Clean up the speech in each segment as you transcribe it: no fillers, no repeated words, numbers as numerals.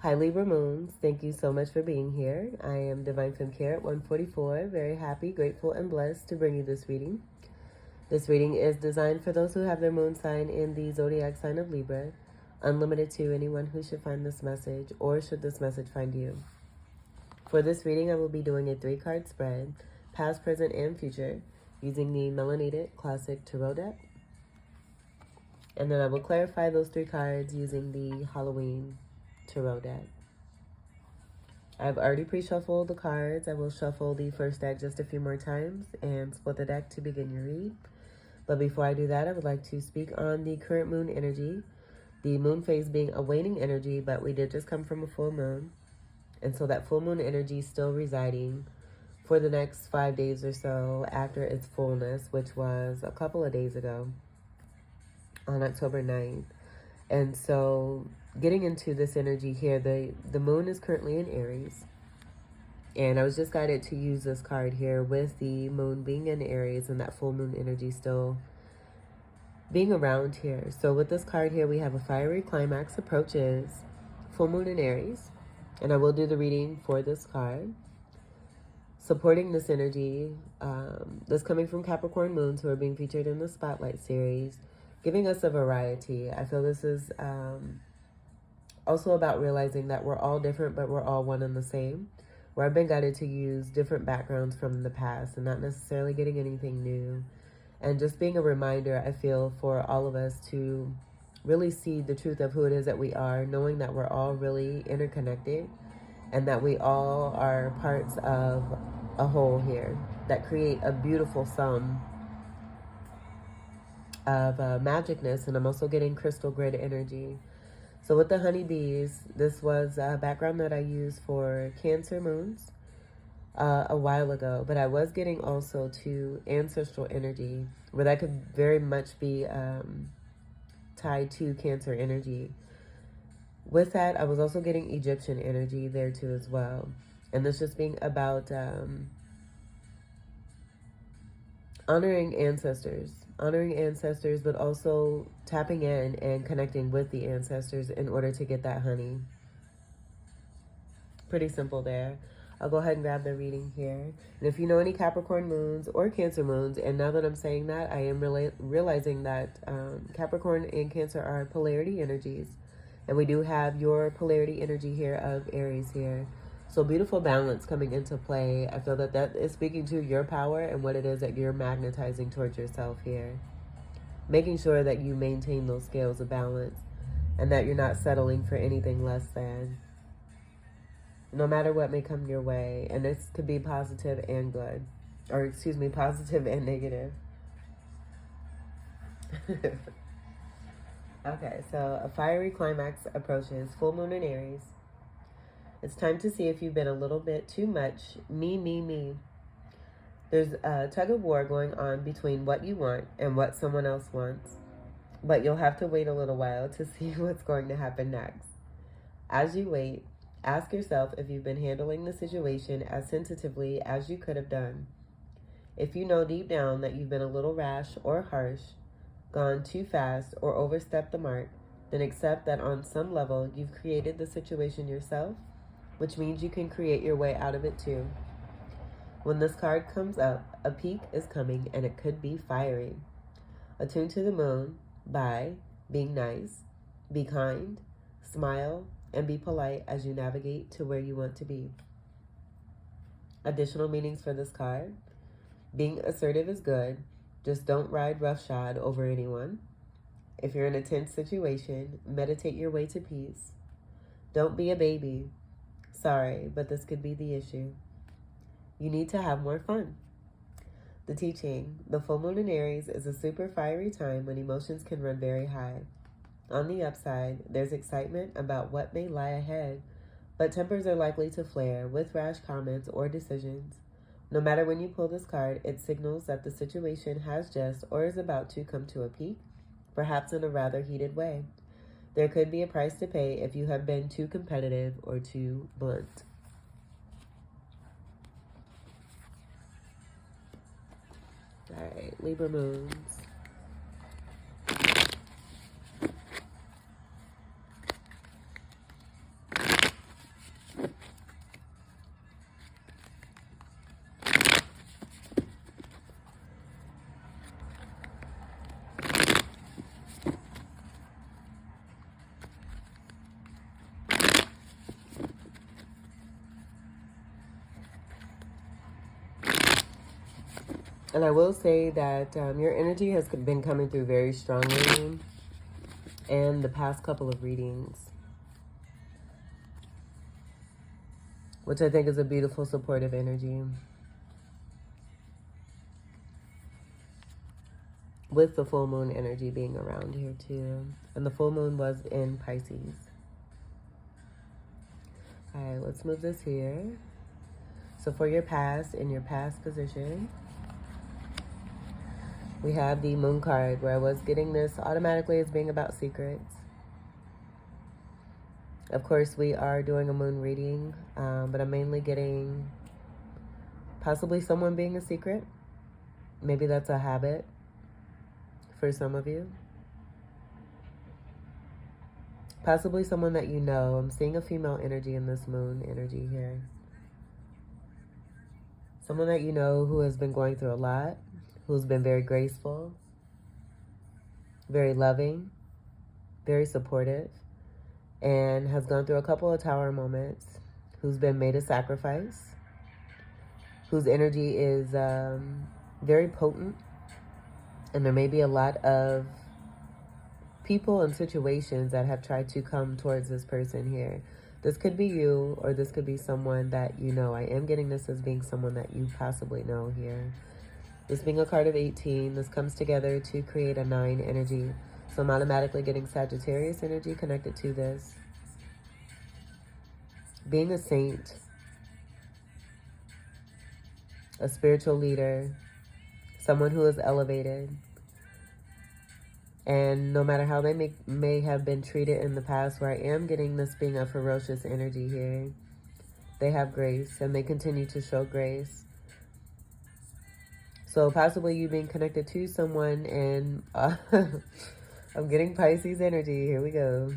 Hi Libra Moons, thank you so much for being here. I am Divine Femme Care at 144, very happy, grateful, and blessed to bring you this reading. This reading is designed for those who have their moon sign in the zodiac sign of Libra, unlimited to anyone who should find this message or should this message find you. For this reading, I will be doing a 3-card spread, past, present, and future, using the Melanated Classic Tarot deck. And then I will clarify those 3 cards using the Halloween Tarot deck. I've already pre-shuffled the cards. I will shuffle the first deck just a few more times and split the deck to begin your read. But before I do that, I would like to speak on the current moon energy. The moon phase being a waning energy, but we did just come from a full moon. And so that full moon energy is still residing for the next 5 days or so after its fullness, which was a couple of days ago on October 9th. And so getting into this energy here, the moon is currently in Aries. And I was just guided to use this card here with the moon being in Aries and that full moon energy still being around here. So with this card here, we have a fiery climax approaches, full moon in Aries. And I will do the reading for this card. Supporting this energy, this coming from Capricorn Moons who are being featured in the Spotlight series, giving us a variety. I feel this is also about realizing that we're all different, but we're all one and the same. Where I've been guided to use different backgrounds from the past and not necessarily getting anything new. And just being a reminder, I feel, for all of us to really see the truth of who it is that we are, knowing that we're all really interconnected and that we all are parts of a whole here that create a beautiful sum of magicness. And I'm also getting crystal grid energy. So with the honeybees, this was a background that I used for Cancer moons a while ago, but I was getting also to ancestral energy, where that could very much be tied to Cancer energy. With that, I was also getting Egyptian energy there too as well. And this just being about honoring ancestors, but also tapping in and connecting with the ancestors in order to get that honey. Pretty simple there. I'll go ahead and grab the reading here. And if you know any Capricorn moons or Cancer moons, and now that I'm saying that, I am realizing that Capricorn and Cancer are polarity energies. And we do have your polarity energy here of Aries here. So beautiful balance coming into play. I feel that that is speaking to your power and what it is that you're magnetizing towards yourself here. Making sure that you maintain those scales of balance and that you're not settling for anything less than. No matter what may come your way. And this could be positive and good. Or excuse me, positive and negative. Okay, so a fiery climax approaches, full moon in Aries. It's time to see if you've been a little bit too much me. There's a tug of war going on between what you want and what someone else wants. But you'll have to wait a little while to see what's going to happen next. As you wait, ask yourself if you've been handling the situation as sensitively as you could have done. If you know deep down that you've been a little rash or harsh, gone too fast, or overstepped the mark, then accept that on some level you've created the situation yourself, which means you can create your way out of it too. When this card comes up, a peak is coming and it could be fiery. Attune to the moon by being nice, be kind, smile, and be polite as you navigate to where you want to be. Additional meanings for this card: being assertive is good, just don't ride roughshod over anyone. If you're in a tense situation, meditate your way to peace. Don't be a baby. Sorry, but this could be the issue. You need to have more fun. The teaching: the full moon in Aries is a super fiery time when emotions can run very high. On the upside, there's excitement about what may lie ahead, but tempers are likely to flare with rash comments or decisions. No matter when you pull this card, it signals that the situation has just or is about to come to a peak, perhaps in a rather heated way. There could be a price to pay if you have been too competitive or too blunt. All right, Libra moons. And I will say that your energy has been coming through very strongly in the past couple of readings, which I think is a beautiful, supportive energy. With the full moon energy being around here too. And the full moon was in Pisces. All right, let's move this here. So for your past, in your past position, we have the moon card, where I was getting this automatically as being about secrets. Of course, we are doing a moon reading, but I'm mainly getting possibly someone being a secret. Maybe that's a habit for some of you. Possibly someone that you know. I'm seeing a female energy in this moon energy here. Someone that you know who has been going through a lot, who's been very graceful, very loving, very supportive, and has gone through a couple of tower moments, who's been made a sacrifice, whose energy is very potent, and there may be a lot of people and situations that have tried to come towards this person here. This could be you, or this could be someone that you know. I am getting this as being someone that you possibly know here. This being a card of 18, this comes together to create a 9 energy. So I'm automatically getting Sagittarius energy connected to this. Being a saint, a spiritual leader, someone who is elevated. And no matter how they may have been treated in the past, where I am getting this being a ferocious energy here, they have grace and they continue to show grace. So possibly you being connected to someone, and I'm getting Pisces energy. Here we go.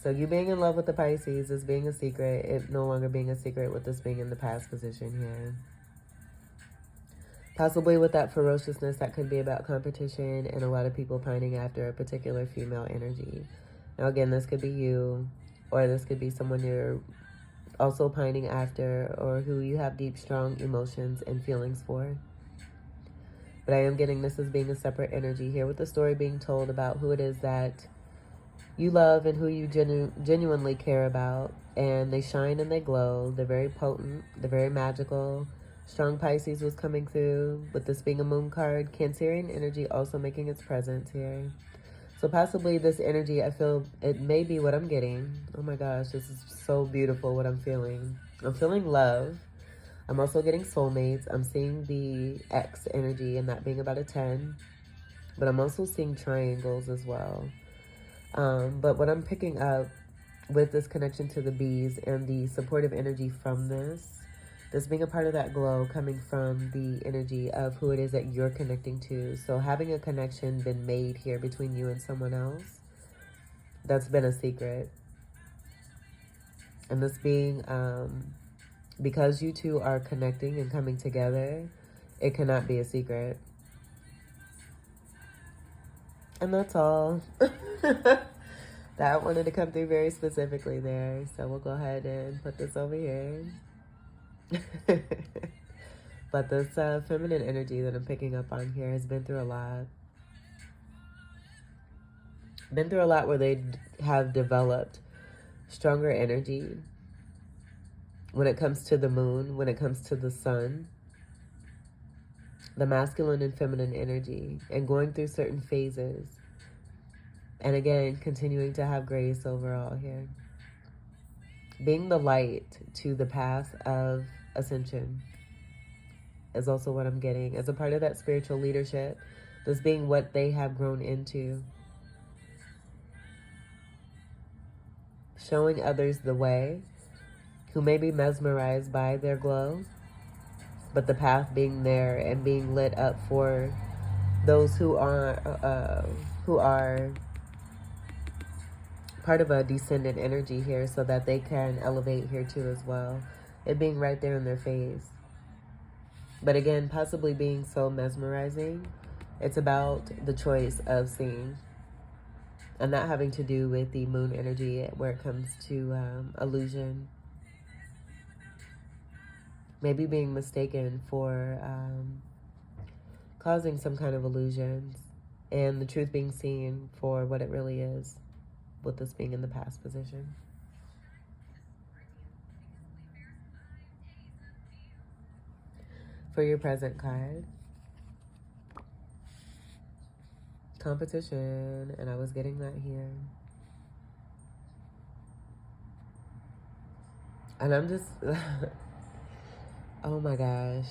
So you being in love with the Pisces is being a secret. It no longer being a secret with this being in the past position here. Possibly with that ferociousness, that could be about competition and a lot of people pining after a particular female energy. Now again, this could be you, or this could be someone you're also pining after, or who you have deep, strong emotions and feelings for. But I am getting this as being a separate energy here, with the story being told about who it is that you love and who you genuinely care about. And they shine and they glow. They're very potent. They're very magical. Strong Pisces was coming through, with this being a moon card. Cancerian energy also making its presence here. So possibly this energy, I feel it may be what I'm getting. Oh my gosh, this is so beautiful what I'm feeling. I'm feeling love. I'm also getting soulmates. I'm seeing the X energy, and that being about a 10. But I'm also seeing triangles as well. But what I'm picking up with this connection to the bees and the supportive energy from this being a part of that glow coming from the energy of who it is that you're connecting to. So having a connection been made here between you and someone else, that's been a secret. And this being, because you two are connecting and coming together, it cannot be a secret. And that's all. That wanted to come through very specifically there. So we'll go ahead and put this over here. But this feminine energy that I'm picking up on here has been through a lot. Been through a lot where they have developed stronger energy when it comes to the moon, when it comes to the sun, the masculine and feminine energy, and going through certain phases. And again, continuing to have grace overall here. Being the light to the path of ascension is also what I'm getting as a part of that spiritual leadership. This being what they have grown into. Showing others the way, who may be mesmerized by their glow, but the path being there and being lit up for those who are part of a descendant energy here, so that they can elevate here too as well. It being right there in their face. But again, possibly being so mesmerizing, it's about the choice of seeing. And not having to do with the moon energy where it comes to illusion. Maybe being mistaken for causing some kind of illusions, and the truth being seen for what it really is, with this being in the past position. For your present card, competition, and I was getting that here. And I'm just, oh my gosh.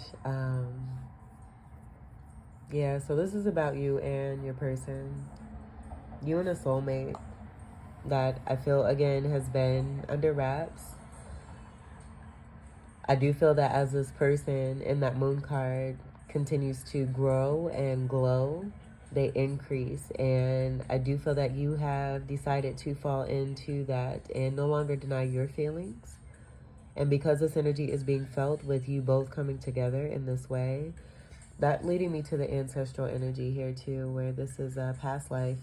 Yeah, so this is about you and your person. You and a soulmate that I feel, again, has been under wraps. I do feel that as this person in that moon card continues to grow and glow, they increase. And I do feel that you have decided to fall into that and no longer deny your feelings. And because this energy is being felt with you both coming together in this way, that leading me to the ancestral energy here too, where this is a past life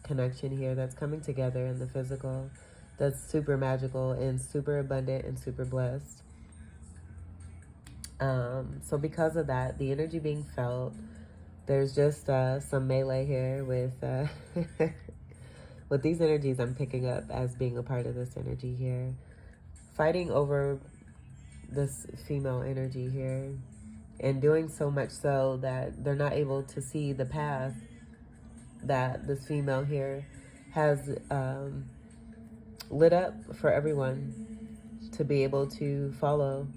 connection here that's coming together in the physical, that's super magical and super abundant and super blessed. So because of that, the energy being felt, there's just some melee here with with these energies I'm picking up as being a part of this energy here. Fighting over this female energy here, and doing so much so that they're not able to see the path that this female here has lit up for everyone to be able to follow.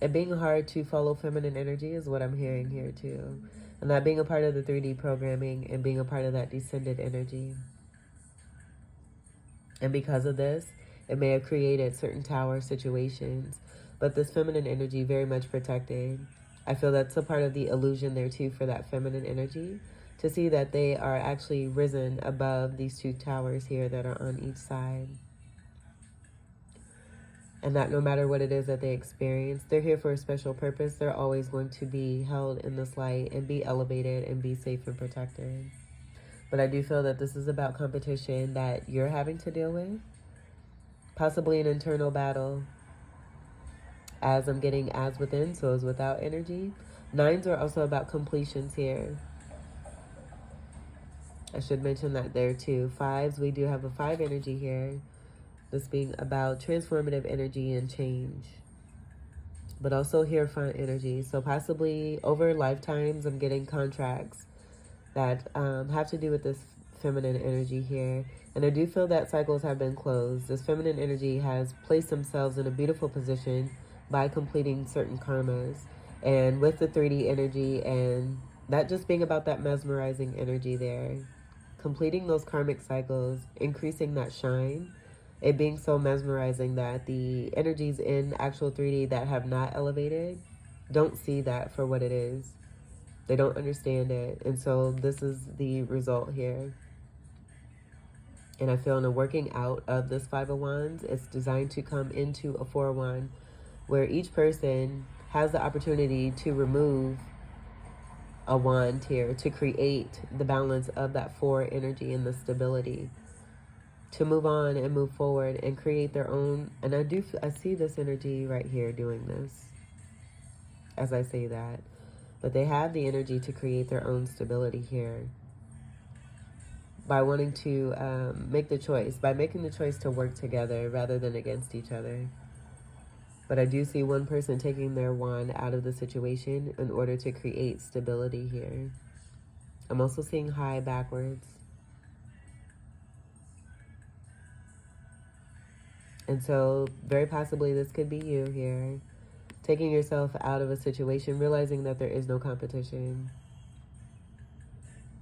It being hard to follow feminine energy is what I'm hearing here too. And that being a part of the 3D programming and being a part of that descended energy. And because of this, it may have created certain tower situations, but this feminine energy very much protected. I feel that's a part of the illusion there too for that feminine energy, to see that they are actually risen above these two towers here that are on each side. And that no matter what it is that they experience, they're here for a special purpose. They're always going to be held in this light and be elevated and be safe and protected. But I do feel that this is about competition that you're having to deal with. Possibly an internal battle. As I'm getting as within, so as without energy. 9s are also about completions here. I should mention that there too. 5s, we do have a 5 energy here. This being about transformative energy and change. But also Hierophant energy. So possibly over lifetimes, I'm getting contracts that have to do with this feminine energy here. And I do feel that cycles have been closed. This feminine energy has placed themselves in a beautiful position by completing certain karmas. And with the 3D energy and that just being about that mesmerizing energy there, completing those karmic cycles, increasing that shine, it being so mesmerizing that the energies in actual 3D that have not elevated don't see that for what it is. They don't understand it. And so this is the result here. And I feel in the working out of this 5 of Wands, it's designed to come into a 4 of Wands, where each person has the opportunity to remove a wand here to create the balance of that 4 energy and the stability, to move on and move forward and create their own. And I see this energy right here doing this as I say that, but they have the energy to create their own stability here by wanting to make the choice, by making the choice to work together rather than against each other. But I do see one person taking their wand out of the situation in order to create stability here. I'm also seeing high backwards. And so very possibly this could be you here, taking yourself out of a situation, realizing that there is no competition.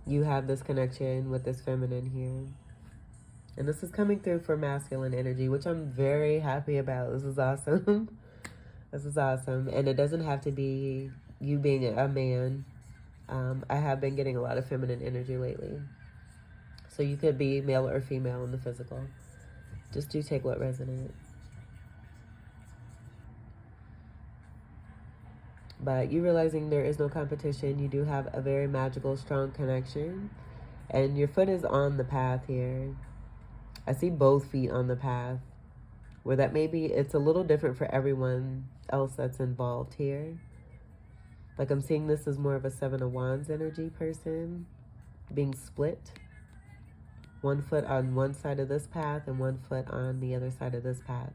You have this connection with this feminine here. And this is coming through for masculine energy, which I'm very happy about. This is awesome. This is awesome. And it doesn't have to be you being a man. I have been getting a lot of feminine energy lately. So you could be male or female in the physical. Just do take what resonates. But you realizing there is no competition, you do have a very magical, strong connection. And your foot is on the path here. I see both feet on the path. Where that maybe it's a little different for everyone else that's involved here. Like I'm seeing this as more of a Seven of Wands energy person being split. One foot on one side of this path and one foot on the other side of this path.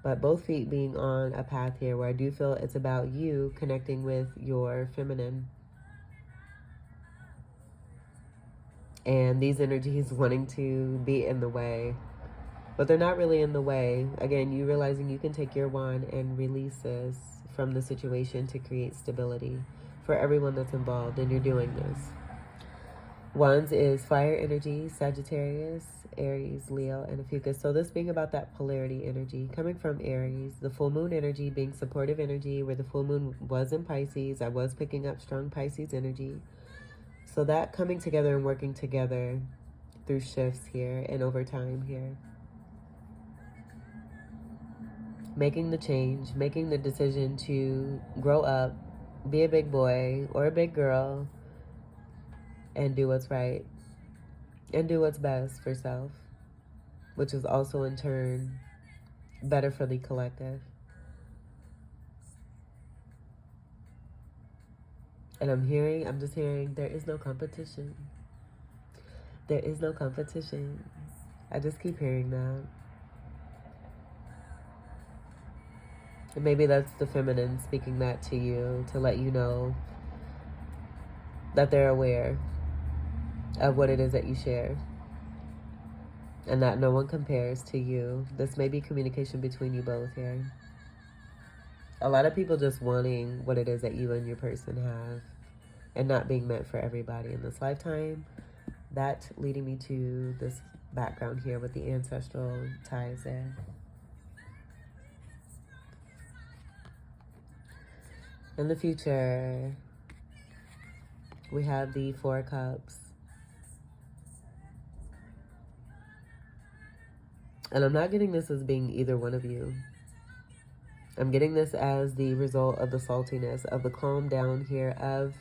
But both feet being on a path here where I do feel it's about you connecting with your feminine. And these energies wanting to be in the way. But they're not really in the way. Again, you realizing you can take your wand and release this from the situation to create stability for everyone that's involved, and you're doing this. Wands is fire energy, Sagittarius, Aries, Leo, and Ophiuchus. So this being about that polarity energy coming from Aries, the full moon energy being supportive energy, where the full moon was in Pisces. I was picking up strong Pisces energy. So that coming together and working together through shifts here and over time here. Making the change, making the decision to grow up, be a big boy or a big girl, and do what's right. And do what's best for self, which is also in turn better for the collective. And I'm just hearing, there is no competition. There is no competition. I just keep hearing that. And maybe that's the feminine speaking that to you, to let you know that they're aware of what it is that you share. And that no one compares to you. This may be communication between you both here. A lot of people just wanting what it is that you and your person have and not being meant for everybody in this lifetime. That leading me to this background here with the ancestral ties there. In the future, we have the Four of Cups. And I'm not getting this as being either one of you. I'm getting this as the result of the saltiness, of the calm down here, of,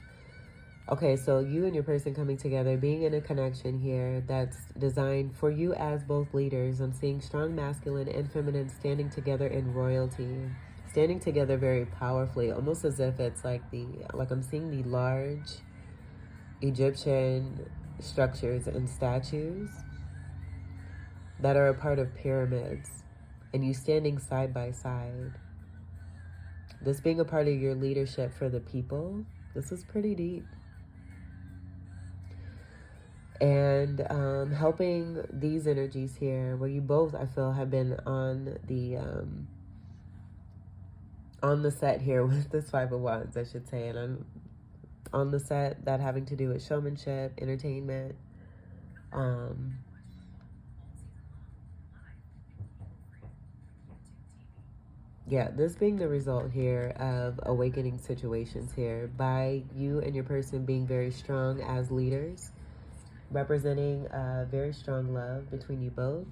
okay, so you and your person coming together, being in a connection here that's designed for you as both leaders. I'm seeing strong masculine and feminine standing together in royalty, standing together very powerfully, almost as if it's like I'm seeing the large Egyptian structures and statues that are a part of pyramids, and you standing side by side. This being a part of your leadership for the people, this is pretty deep. And helping these energies here, where you both, I feel, have been on the set here with this Five of Wands, I should say. And I'm on the set that having to do with showmanship, entertainment, yeah, this being the result here of awakening situations here by you and your person being very strong as leaders, representing a very strong love between you both.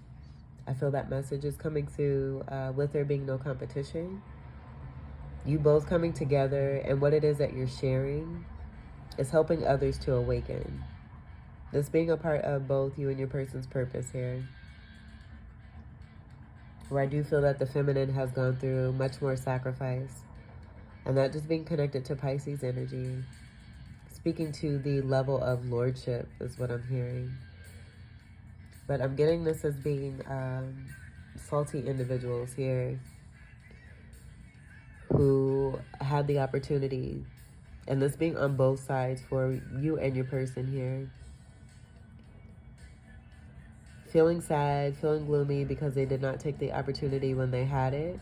I feel that message is coming through with there being no competition. You both coming together, and what it is that you're sharing is helping others to awaken. This being a part of both you and your person's purpose here. Where I do feel that the feminine has gone through much more sacrifice. And that just being connected to Pisces energy. Speaking to the level of lordship is what I'm hearing. But I'm getting this as being salty individuals here who had the opportunity, and this being on both sides for you and your person here, feeling sad, feeling gloomy because they did not take the opportunity when they had it.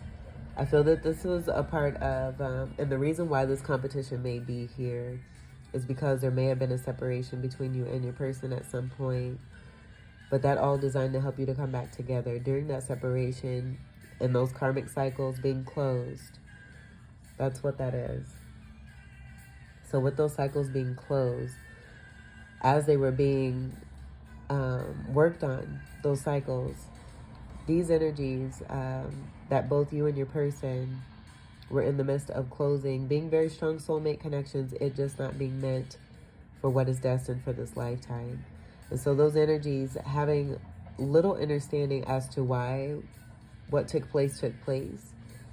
I feel that this was a part of, and the reason why this competition may be here is because there may have been a separation between you and your person at some point, but that all designed to help you to come back together during that separation and those karmic cycles being closed. That's what that is. So with those cycles being closed, as they were being worked on, those cycles, these energies that both you and your person were in the midst of closing, being very strong soulmate connections, it just not being meant for what is destined for this lifetime. And so those energies having little understanding as to why what took place,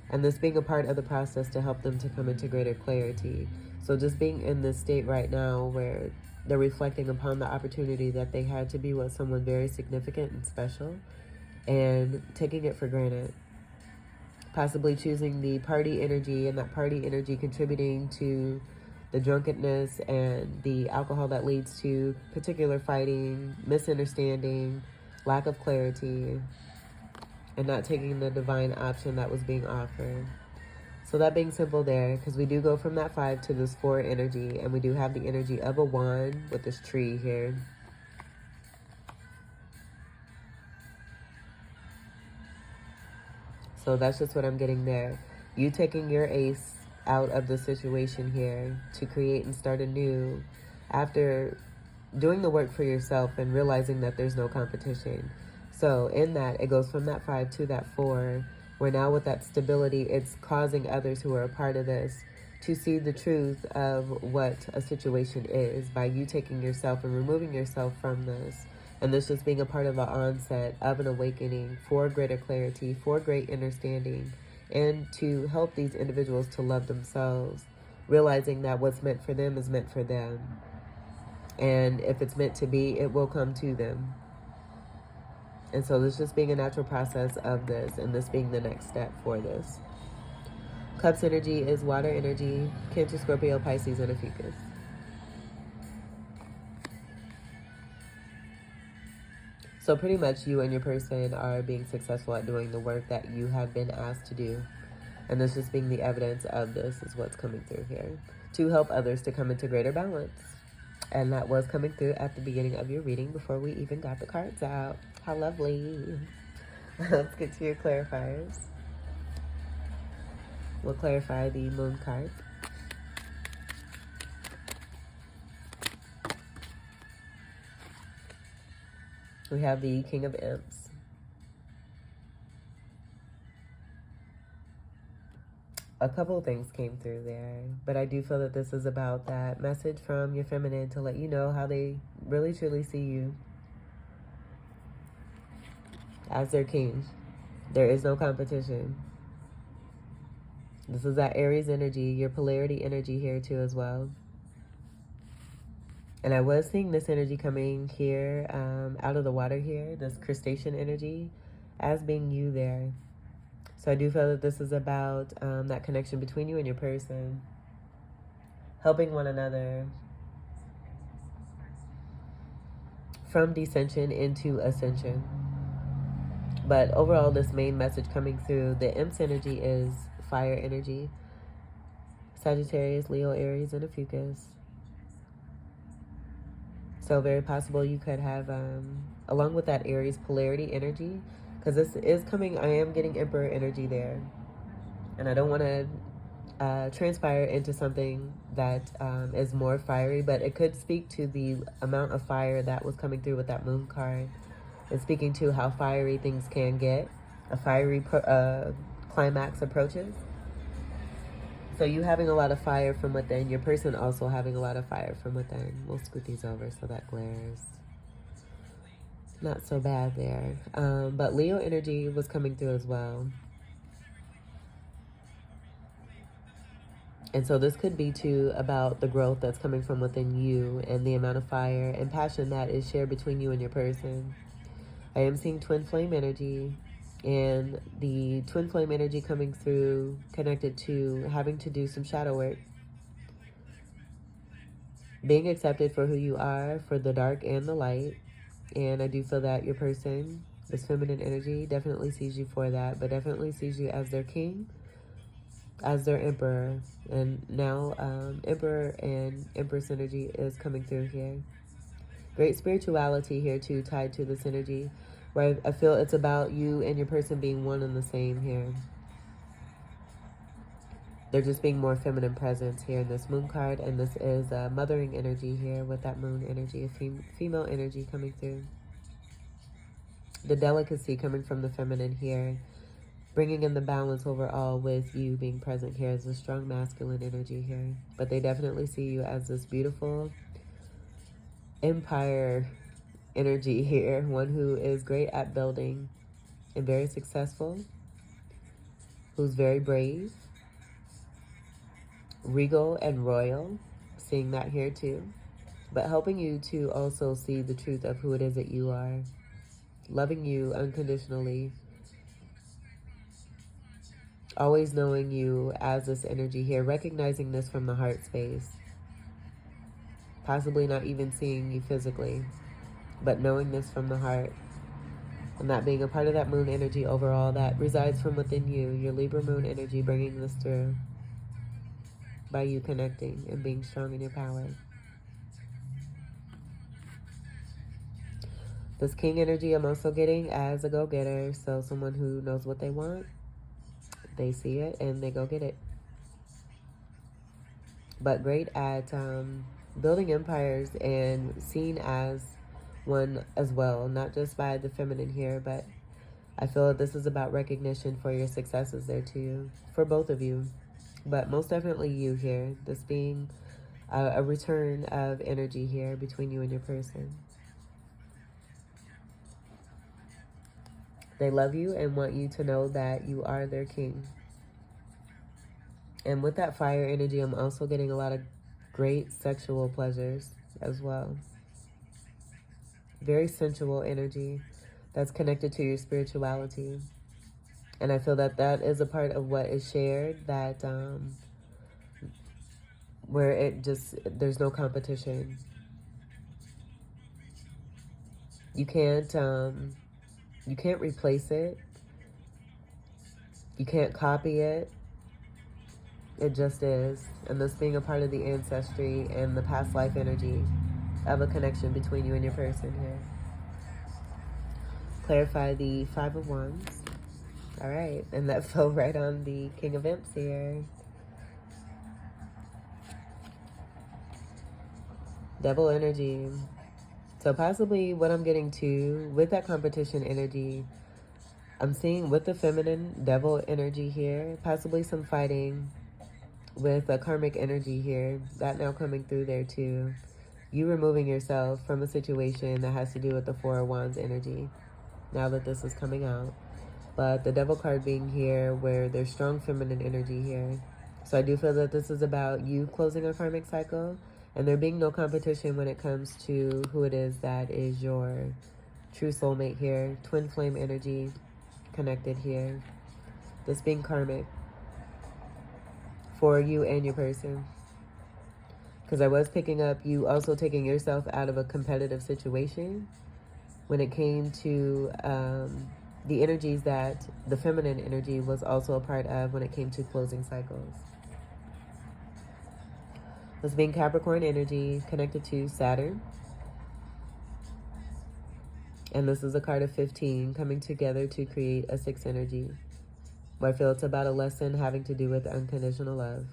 and this being a part of the process to help them to come into greater clarity. So just being in this state right now where they're reflecting upon the opportunity that they had to be with someone very significant and special and taking it for granted. Possibly choosing the party energy, and that party energy contributing to the drunkenness and the alcohol that leads to particular fighting, misunderstanding, lack of clarity, and not taking the divine option that was being offered. So that being simple there, because we do go from that 5 to this 4 energy, and we do have the energy of a wand with this tree here. So that's just what I'm getting there. You taking your ace out of the situation here to create and start anew after doing the work for yourself and realizing that there's no competition. So in that, it goes from that 5 to that 4, where now with that stability, it's causing others who are a part of this to see the truth of what a situation is by you taking yourself and removing yourself from this. And this just being a part of an onset of an awakening for greater clarity, for great understanding, and to help these individuals to love themselves, realizing that what's meant for them is meant for them. And if it's meant to be, it will come to them. And so this just being a natural process of this, and this being the next step for this. Cups energy is water energy, Cancer, Scorpio, Pisces, and a Fucus. So pretty much you and your person are being successful at doing the work that you have been asked to do. And this just being the evidence of this is what's coming through here. To help others to come into greater balance. And that was coming through at the beginning of your reading before we even got the cards out. How lovely. Let's get to your clarifiers. We'll clarify the moon card. We have the King of Imps. A couple of things came through there, but I do feel that this is about that message from your feminine to let you know how they really truly see you as their king. There is no competition. This is that Aries energy, your polarity energy here too as well. And I was seeing this energy coming here out of the water here, this crustacean energy, as being you there. So I do feel that this is about that connection between you and your person, helping one another from descension into ascension. But overall, this main message coming through, the Imps energy is fire energy, Sagittarius, Leo, Aries, and a Fucus. So very possible you could have, along with that Aries polarity energy, because this is coming, I am getting Emperor energy there. And I don't want to transpire into something that is more fiery, but it could speak to the amount of fire that was coming through with that moon card. And speaking to how fiery things can get, a fiery climax approaches. So you having a lot of fire from within, your person also having a lot of fire from within. We'll scoot these over so that glares. Not so bad there. But Leo energy was coming through as well. And so this could be too about the growth that's coming from within you and the amount of fire and passion that is shared between you and your person. I am seeing twin flame energy. And the twin flame energy coming through connected to having to do some shadow work. Being accepted for who you are, for the dark and the light. And I do feel that your person, this feminine energy, definitely sees you for that, but definitely sees you as their king, as their emperor. And now emperor and empress energy is coming through here. Great spirituality here too, tied to this energy. Where I feel it's about you and your person being one and the same here. They're just being more feminine presence here in this moon card. And this is mothering energy here with that moon energy, a female energy coming through. The delicacy coming from the feminine here. Bringing in the balance overall with you being present here as a strong masculine energy here. But they definitely see you as this beautiful empire energy here, one who is great at building and very successful, who's very brave, regal and royal, seeing that here too, but helping you to also see the truth of who it is that you are, loving you unconditionally, always knowing you as this energy here, recognizing this from the heart space, possibly not even seeing you physically, but knowing this from the heart, and that being a part of that moon energy overall that resides from within you, your Libra moon energy, bringing this through by you connecting and being strong in your power. This king energy I'm also getting as a go-getter, so someone who knows what they want, they see it and they go get it. But great at building empires and seen as one as well, not just by the feminine here, but I feel that this is about recognition for your successes there too, for both of you, but most definitely you here, this being a return of energy here between you and your person. They love you and want you to know that you are their king. And with that fire energy, I'm also getting a lot of great sexual pleasures as well. Very sensual energy that's connected to your spirituality. And I feel that that is a part of what is shared, that where it just, there's no competition. You can't replace it. You can't copy it. It just is. And this being a part of the ancestry and the past life energy of a connection between you and your person here. Clarify the Five of Wands. All right. And that fell right on the King of Imps here. Devil energy. So possibly what I'm getting to with that competition energy, I'm seeing with the feminine devil energy here, possibly some fighting with a karmic energy here, that now coming through there too. You removing yourself from a situation that has to do with the Four of Wands energy, now that this is coming out. But the devil card being here where there's strong feminine energy here. So I do feel that this is about you closing a karmic cycle and there being no competition when it comes to who it is that is your true soulmate here. Twin flame energy connected here. This being karmic for you and your person. Because I was picking up you also taking yourself out of a competitive situation when it came to the energies that the feminine energy was also a part of when it came to closing cycles. This being Capricorn energy connected to Saturn. And this is a card of 15 coming together to create a 6 energy. Where I feel it's about a lesson having to do with unconditional love.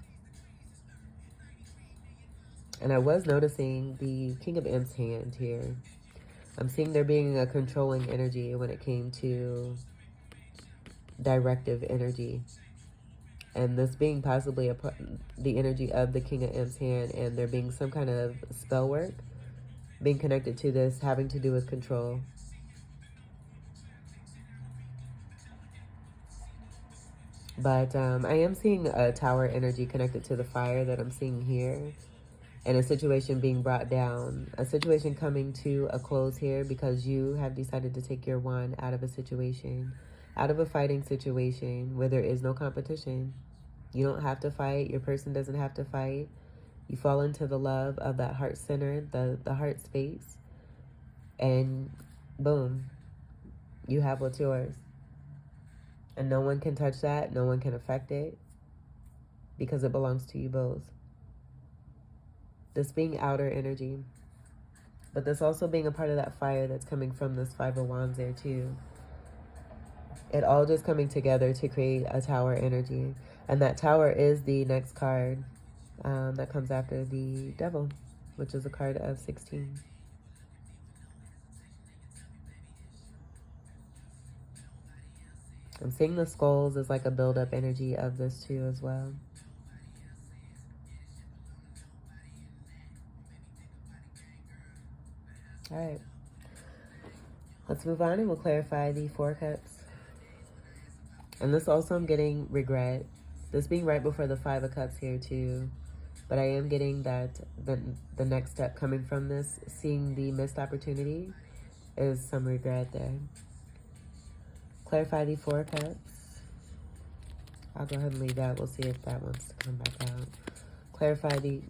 And I was noticing the King of Imps hand here. I'm seeing there being a controlling energy when it came to directive energy. And this being possibly the energy of the King of Imps hand, and there being some kind of spell work being connected to this, having to do with control. But I am seeing a tower energy connected to the fire that I'm seeing here. And a situation being brought down. A situation coming to a close here because you have decided to take your wand out of a situation. Out of a fighting situation where there is no competition. You don't have to fight. Your person doesn't have to fight. You fall into the love of that heart center, the heart space. And boom, you have what's yours. And no one can touch that. No one can affect it because it belongs to you both. This being outer energy. But this also being a part of that fire that's coming from this Five of Wands there too. It all just coming together to create a tower energy. And that tower is the next card that comes after the devil, which is a card of 16. I'm seeing the skulls as like a build-up energy of this too as well. All right. Let's move on and we'll clarify the Four Cups. And this also I'm getting regret. This being right before the Five of Cups here too. But I am getting that the next step coming from this, seeing the missed opportunity, is some regret there. Clarify the Four of Cups. I'll go ahead and leave that. We'll see if that wants to come back out. Clarify the...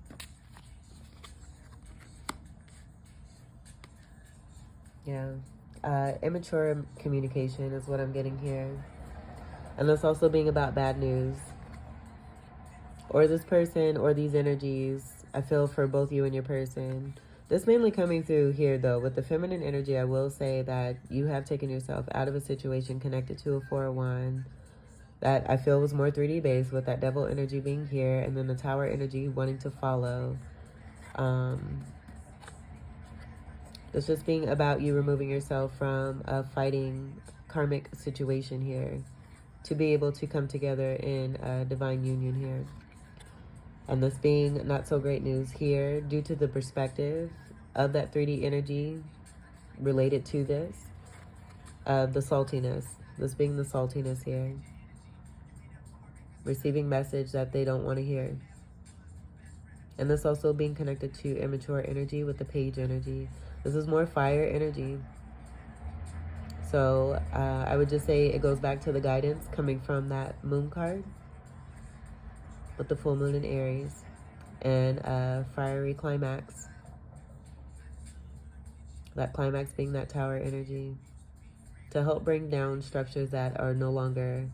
immature communication is what I'm getting here. And that's also being about bad news. Or this person or these energies, I feel for both you and your person. This mainly coming through here, though. With the feminine energy, I will say that you have taken yourself out of a situation connected to a 4 of Wands that I feel was more 3D based, with that devil energy being here and then the tower energy wanting to follow. It's just being about you removing yourself from a fighting karmic situation here to be able to come together in a divine union here. And this being not so great news here due to the perspective of that 3D energy related to this, the saltiness. This being the saltiness here. Receiving message that they don't want to hear. And this also being connected to immature energy with the page energy. This is more fire energy. So I would just say it goes back to the guidance coming from that moon card with the full moon in Aries and fiery climax. That climax being that tower energy to help bring down structures that are no longer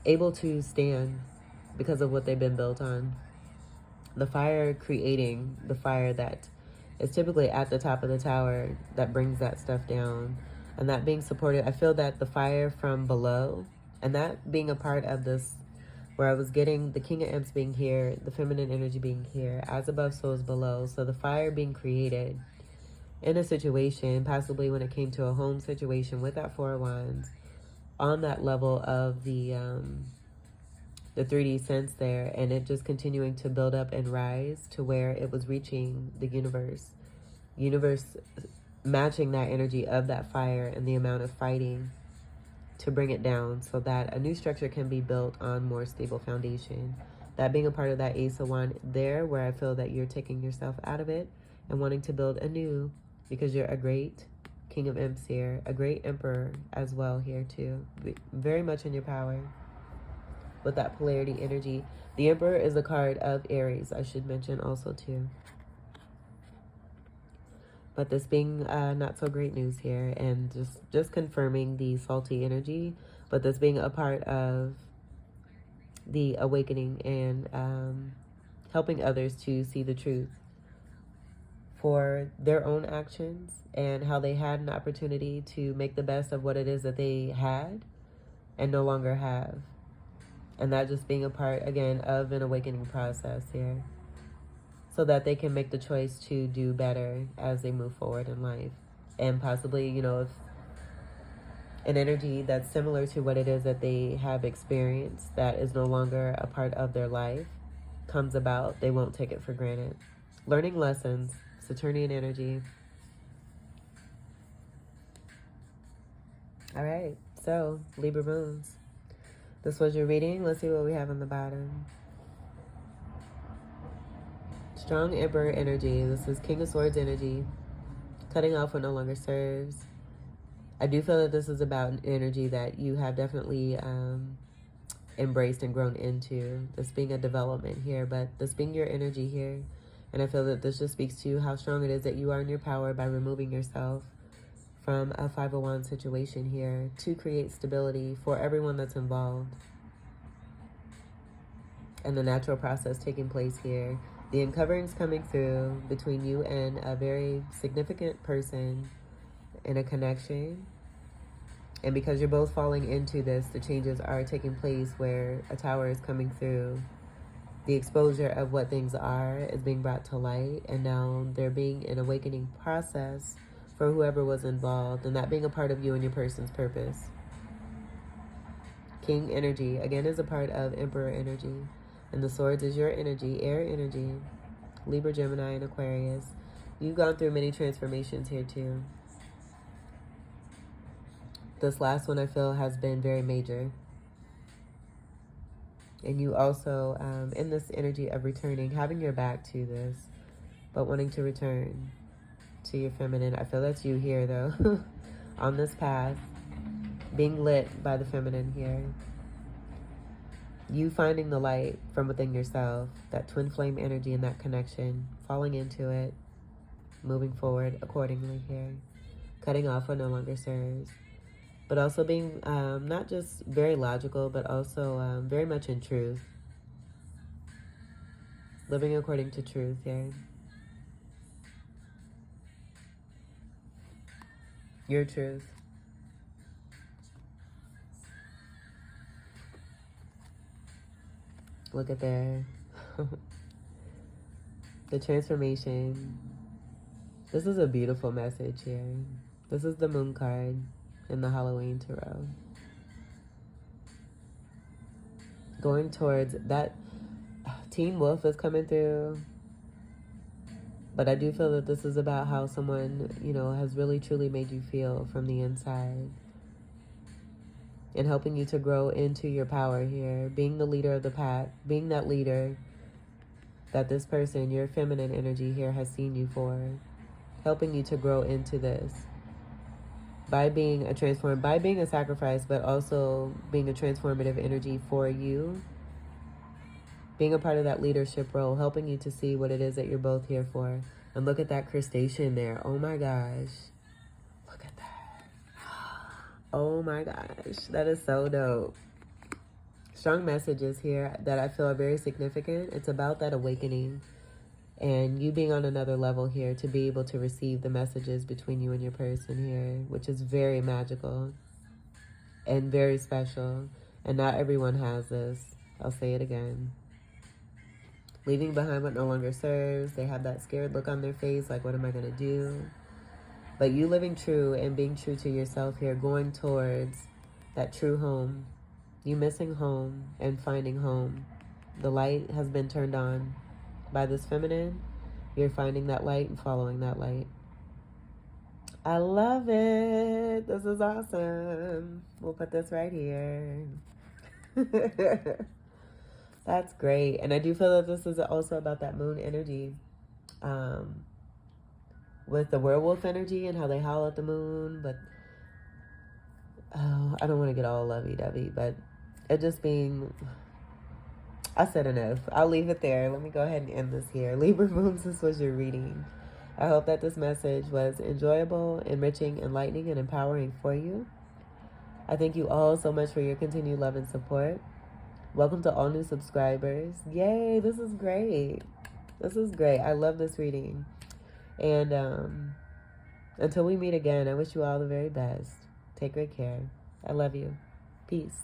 able to stand because of what they've been built on. The fire creating the fire that is typically at the top of the tower that brings that stuff down. And that being supported, I feel that the fire from below, and that being a part of this, where I was getting the King of Imps being here, the feminine energy being here, as above, so is below. So the fire being created in a situation, possibly when it came to a home situation with that 4 of Wands, on that level of the 3D sense there, and it just continuing to build up and rise to where it was reaching the universe matching that energy of that fire and the amount of fighting to bring it down so that a new structure can be built on more stable foundation. That being a part of that Ace of Wands there, where I feel that you're taking yourself out of it and wanting to build anew, because you're a great King of Imps here, a great Emperor as well here too, very much in your power. With that polarity energy. The Emperor is a card of Aries, I should mention also too. But this being not so great news here, and just confirming the salty energy, but this being a part of the awakening and helping others to see the truth for their own actions and how they had an opportunity to make the best of what it is that they had and no longer have. And that just being a part, again, of an awakening process here. So that they can make the choice to do better as they move forward in life. And possibly, you know, if an energy that's similar to what it is that they have experienced that is no longer a part of their life comes about, they won't take it for granted. Learning lessons, Saturnian energy. All right, so Libra moons. This was your reading. Let's see what we have on the bottom. Strong Emperor energy. This is King of Swords energy. Cutting off what no longer serves. I do feel that this is about an energy that you have definitely embraced and grown into. This being a development here, but this being your energy here. And I feel that this just speaks to how strong it is that you are in your power by removing yourself from a 5 of Wands situation here to create stability for everyone that's involved. And the natural process taking place here. The uncovering's coming through between you and a very significant person in a connection. And because you're both falling into this, the changes are taking place where a tower is coming through. The exposure of what things are is being brought to light. And now there being an awakening process for whoever was involved, and that being a part of you and your person's purpose. King energy, again, is a part of Emperor energy. And the Swords is your energy, air energy. Libra, Gemini, and Aquarius. You've gone through many transformations here too. This last one I feel has been very major. And you also, in this energy of returning, having your back to this, but wanting to return to your feminine. I feel that's you here, though, on this path, being lit by the feminine here. You finding the light from within yourself, that twin flame energy and that connection, falling into it, moving forward accordingly here, cutting off what no longer serves, but also being not just very logical, but also very much in truth, living according to truth here. Your truth. Look at there. The transformation. This is a beautiful message here. This is the moon card in the Halloween tarot. Going towards that, Teen Wolf is coming through. But I do feel that this is about how someone, you know, has really truly made you feel from the inside. And helping you to grow into your power here. Being the leader of the pack. Being that leader that this person, your feminine energy here, has seen you for. Helping you to grow into this. By being a sacrifice, but also being a transformative energy for you. Being a part of that leadership role, helping you to see what it is that you're both here for. And look at that crustacean there. Oh my gosh. Look at that. Oh my gosh. That is so dope. Strong messages here that I feel are very significant. It's about that awakening. And you being on another level here to be able to receive the messages between you and your person here, which is very magical and very special. And not everyone has this. I'll say it again. Leaving behind what no longer serves. They have that scared look on their face, like, what am I going to do? But you living true and being true to yourself here, going towards that true home. You missing home and finding home. The light has been turned on by this feminine. You're finding that light and following that light. I love it. This is awesome. We'll put this right here. That's great. And I do feel that this is also about that moon energy. With the werewolf energy and how they howl at the moon. But I don't want to get all lovey-dovey. But it just being... I said enough. I'll leave it there. Let me go ahead and end this here. Libra moons, this was your reading. I hope that this message was enjoyable, enriching, enlightening, and empowering for you. I thank you all so much for your continued love and support. Welcome to all new subscribers. Yay, this is great. This is great. I love this reading. And until we meet again, I wish you all the very best. Take great care. I love you. Peace.